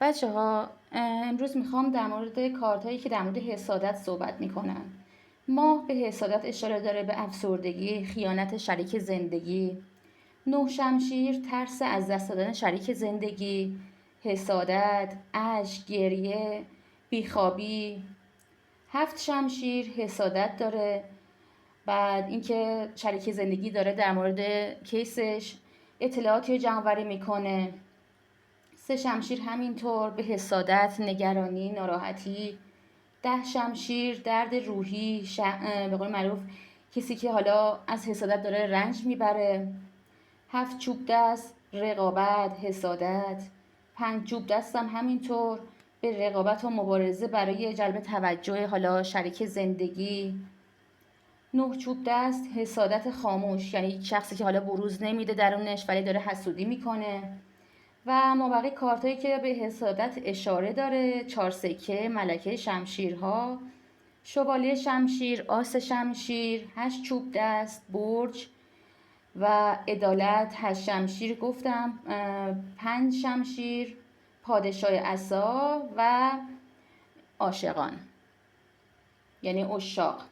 بچه‌ها، امروز میخوام در مورد کارتایی که در مورد حسادت صحبت میکنن. ماه به حسادت اشاره داره، به افسردگی، خیانت شریک زندگی. 9 شمشیر ترس از دست دادن شریک زندگی، حسادت، اشک، گریه، بیخوابی. 7 شمشیر حسادت داره، بعد اینکه شریک زندگی داره در مورد کیسش اطلاعاتی جمع‌آوری میکنه. 3 شمشیر همینطور به حسادت، نگرانی، ناراحتی. 10 شمشیر درد روحی، به قول معروف کسی که حالا از حسادت داره رنج میبره. 7 چوب دست رقابت، حسادت. 5 چوب دست هم همینطور به رقابت و مبارزه برای جلب توجه حالا شریک زندگی. 9 چوب دست حسادت خاموش، یعنی شخصی که حالا بروز نمیده درونش ولی داره حسودی میکنه. و مابقی کارتایی که به حسادت اشاره داره: 4 سکه، ملکه شمشیرها، شوالیه شمشیر، آس شمشیر، 8 چوب دست، برج و عدالت. 8 شمشیر گفتم، 5 شمشیر پادشاه عصا و عاشقان، یعنی عشاق.